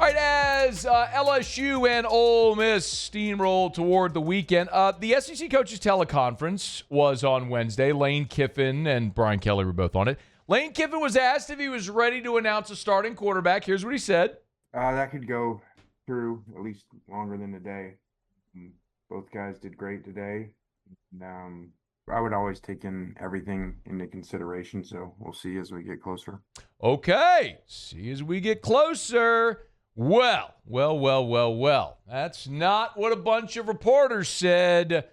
All right, as LSU and Ole Miss steamroll toward the weekend, the SEC coaches teleconference was on Wednesday. Lane Kiffin and Brian Kelly were both on it. Lane Kiffin was asked if he was ready to announce a starting quarterback. Here's what he said. That could go through at least longer than a day. Both guys did great today. I would always take everything into consideration, so we'll see as we get closer. Okay, see as we get closer. Well. That's not what a bunch of reporters said.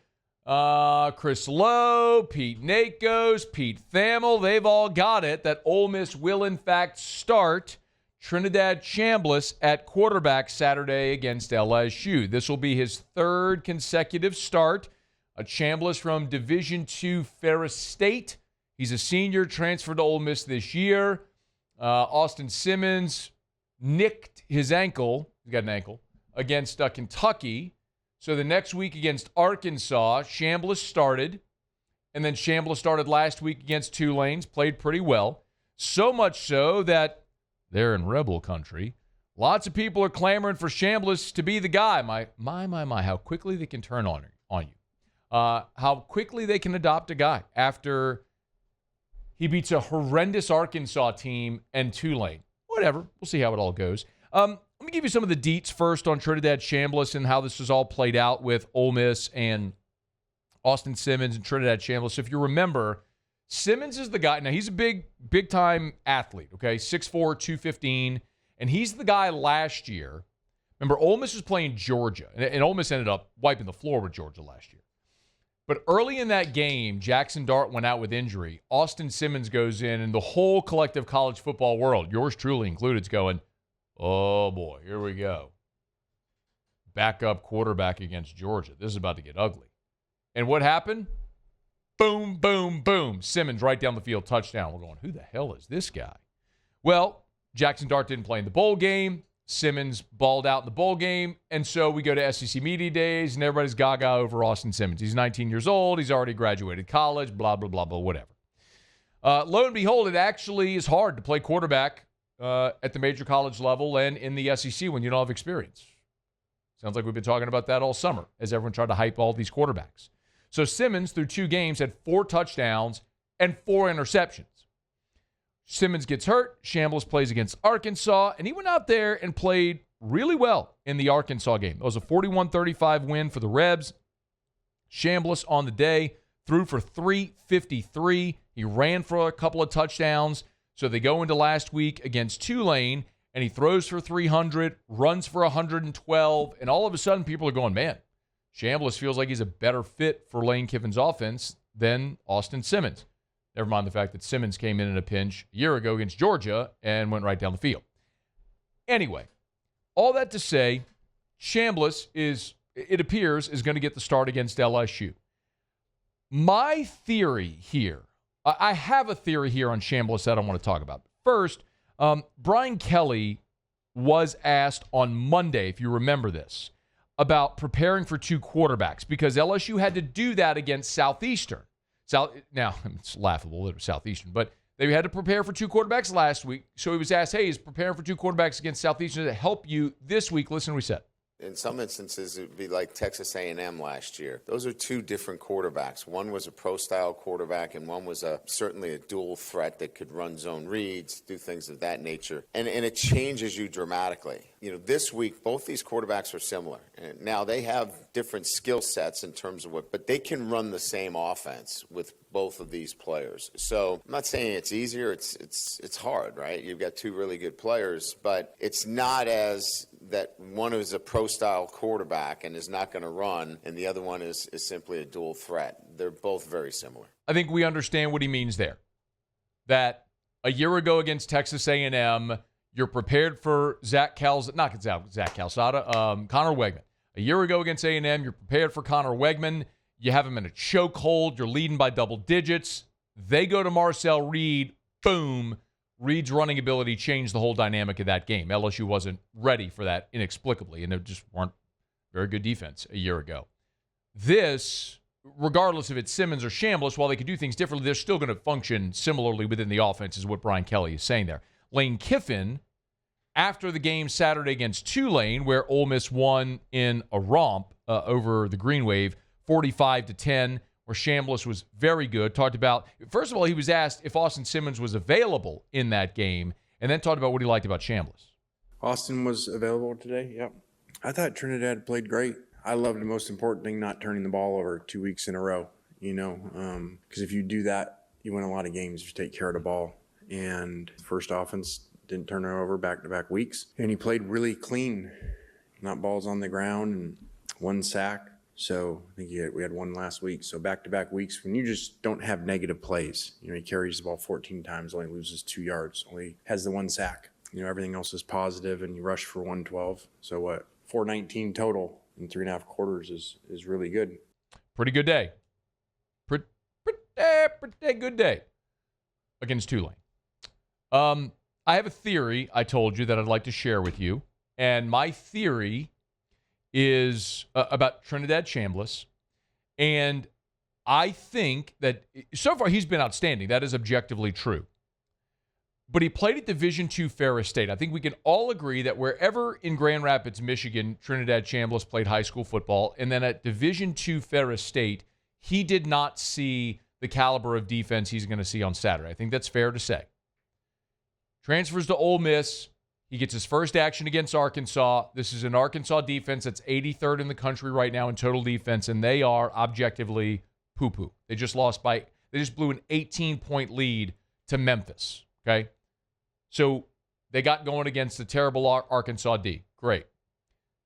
Chris Lowe, Pete Nakos, Pete Thamel, they've all got it that Ole Miss will, in fact, start Trinidad Chambliss at quarterback Saturday against LSU. This will be his third consecutive start. A Chambliss from Division II Ferris State. He's a senior, transferred to Ole Miss this year. Austin Simmons nicked his ankle. He's got an ankle against Kentucky. So the next week against Arkansas, Chambliss started. And then Chambliss started last week against Tulane, played pretty well. So much so that they're in rebel country. Lots of people are clamoring for Chambliss to be the guy. My, how quickly they can turn on you. How quickly they can adopt a guy after he beats a horrendous Arkansas team and Tulane. Whatever. We'll see how it all goes. Let me give you some of the deets first on Trinidad Chambliss and how this has all played out with Ole Miss and Austin Simmons and Trinidad Chambliss. So if you remember, Simmons is the guy. Now, he's a big-time athlete, okay? 6'4", 215. And he's the guy last year. Remember, Ole Miss was playing Georgia. And Ole Miss ended up wiping the floor with Georgia last year. But early in that game, Jackson Dart went out with injury. Austin Simmons goes in, and the whole collective college football world, yours truly included, is going, oh, boy, here we go. Backup quarterback against Georgia. This is about to get ugly. And what happened? Boom, boom, boom. Simmons right down the field, touchdown. We're going, who the hell is this guy? Well, Jackson Dart didn't play in the bowl game. Simmons balled out in the bowl game. And so we go to SEC Media Days, and everybody's gaga over Austin Simmons. He's 19 years old. He's already graduated college, blah, blah, blah, blah, whatever. Lo and behold, it actually is hard to play quarterback at the major college level and in the SEC when you don't have experience. Sounds like we've been talking about that all summer as everyone tried to hype all these quarterbacks. So Simmons, through 2 games, had 4 touchdowns and 4 interceptions. Simmons gets hurt. Chambliss plays against Arkansas, and he went out there and played really well in the Arkansas game. It was a 41-35 win for the Rebs. Chambliss on the day threw for 353. He ran for a couple of touchdowns. So they go into last week against Tulane, and he throws for 300, runs for 112, and all of a sudden people are going, man, Chambliss feels like he's a better fit for Lane Kiffin's offense than Austin Simmons. Never mind the fact that Simmons came in a pinch a year ago against Georgia and went right down the field. Anyway, all that to say, Chambliss it appears, is going to get the start against LSU. My theory here, I have a theory here on Chambliss that I want to talk about. First, Brian Kelly was asked on Monday, if you remember this, about preparing for 2 quarterbacks because LSU had to do that against Southeastern. Now, it's laughable, it was Southeastern, but they had to prepare for 2 quarterbacks last week. So he was asked, hey, is preparing for 2 quarterbacks against Southeastern to help you this week? Listen to what he said. In some instances, it would be like Texas A&M last year. Those are 2 different quarterbacks. One was a pro-style quarterback, and one was certainly a dual threat that could run zone reads, do things of that nature. And it changes you dramatically. This week, both these quarterbacks are similar. And now, they have different skill sets in terms of but they can run the same offense with both of these players. So I'm not saying it's easier. It's hard, right? You've got 2 really good players, but it's not as that one is a pro-style quarterback and is not going to run, and the other one is simply a dual threat. They're both very similar. I think we understand what he means there. That a year ago against Texas A&M, you're prepared for Connor Wegman. A year ago against A&M, you're prepared for Connor Wegman. You have him in a chokehold. You're leading by double digits. They go to Marcel Reed. Boom. Reed's running ability changed the whole dynamic of that game. LSU wasn't ready for that inexplicably, and it just weren't very good defense a year ago. This, regardless if it's Simmons or Chambliss, while they could do things differently, they're still going to function similarly within the offense, is what Brian Kelly is saying there. Lane Kiffin after the game Saturday against Tulane, where Ole Miss won in a romp over the Green Wave, 45-10, where Chambliss was very good. Talked about, first of all, he was asked if Austin Simmons was available in that game, and then talked about what he liked about Chambliss. Austin was available today. Yep. I thought Trinidad played great. I love the most important thing, not turning the ball over 2 weeks in a row, because if you do that, you win a lot of games. You take care of the ball. And first offense didn't turn it over back-to-back weeks. And he played really clean, not balls on the ground and one sack. So I think we had one last week. So back-to-back weeks, when you just don't have negative plays, he carries the ball 14 times, only loses 2 yards, only has the one sack. Everything else is positive, and you rush for 112. So what? 419 total in 3.5 quarters is really good. Pretty good day. Pretty good day against Tulane. I have a theory I told you that I'd like to share with you, and my theory is about Trinidad Chambliss, and I think that so far he's been outstanding. That is objectively true. But he played at Division II Ferris State. I think we can all agree that wherever in Grand Rapids, Michigan, Trinidad Chambliss played high school football, and then at Division II Ferris State, he did not see the caliber of defense he's going to see on Saturday. I think that's fair to say. Transfers to Ole Miss. He gets his first action against Arkansas. This is an Arkansas defense that's 83rd in the country right now in total defense, and they are objectively poo-poo. They just blew an 18-point lead to Memphis, okay? So they got going against the terrible Arkansas D. Great.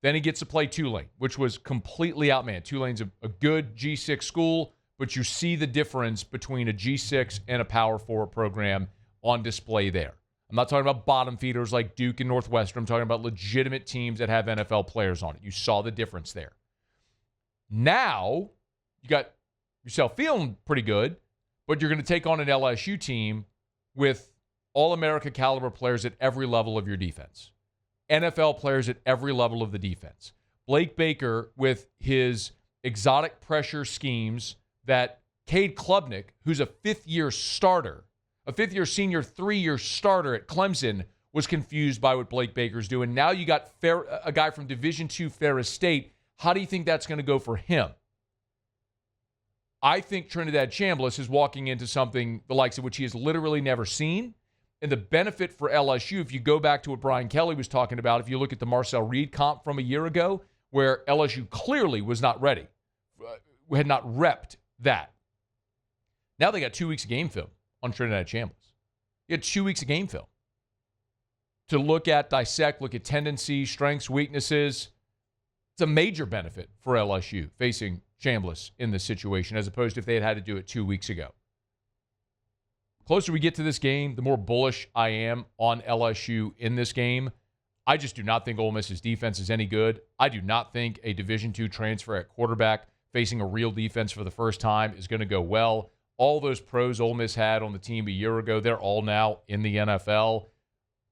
Then he gets to play Tulane, which was completely outmanned. Tulane's a good G6 school, but you see the difference between a G6 and a Power 4 program on display there. I'm not talking about bottom feeders like Duke and Northwestern. I'm talking about legitimate teams that have NFL players on it. You saw the difference there. Now, you got yourself feeling pretty good, but you're going to take on an LSU team with All-America caliber players at every level of your defense. NFL players at every level of the defense. Blake Baker with his exotic pressure schemes that Cade Klubnik, who's a fifth-year starter, a fifth-year senior, 3-year starter at Clemson, was confused by what Blake Baker's doing. Now you got a guy from Division II Ferris State. How do you think that's going to go for him? I think Trinidad Chambliss is walking into something the likes of which he has literally never seen. And the benefit for LSU, if you go back to what Brian Kelly was talking about, if you look at the Marcel Reed comp from a year ago, where LSU clearly was not ready, had not repped that. Now they got 2 weeks of game film on Trinidad Chambliss. You had 2 weeks of game film to look at, dissect, look at tendencies, strengths, weaknesses. It's a major benefit for LSU facing Chambliss in this situation, as opposed to if they had to do it 2 weeks ago. Closer we get to this game, the more bullish I am on LSU in this game. I just do not think Ole Miss's defense is any good. I do not think a Division II transfer at quarterback facing a real defense for the first time is going to go well. All those pros Ole Miss had on the team a year ago, they're all now in the NFL.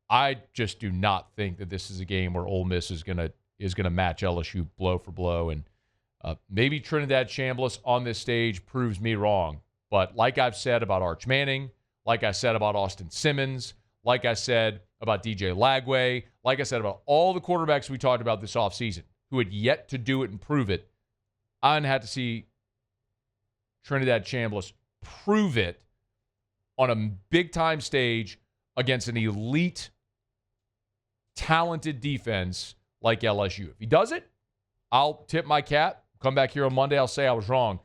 I just do not think that this is a game where Ole Miss is going to match LSU blow for blow. And maybe Trinidad Chambliss on this stage proves me wrong. But like I've said about Arch Manning, like I said about Austin Simmons, like I said about DJ Lagway, like I said about all the quarterbacks we talked about this offseason who had yet to do it and prove it, I had to see Trinidad Chambliss prove it on a big-time stage against an elite, talented defense like LSU. If he does it, I'll tip my cap. Come back here on Monday, I'll say I was wrong.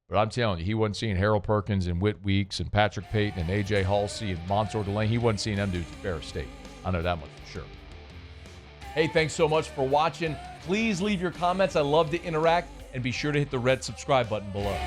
But I'm telling you, he wasn't seeing Harold Perkins and Whit Weeks and Patrick Payton and A.J. Halsey and Mansour Delane. He wasn't seeing them dudes at Ferris State. I know that much for sure. Hey, thanks so much for watching. Please leave your comments. I love to interact. And be sure to hit the red subscribe button below.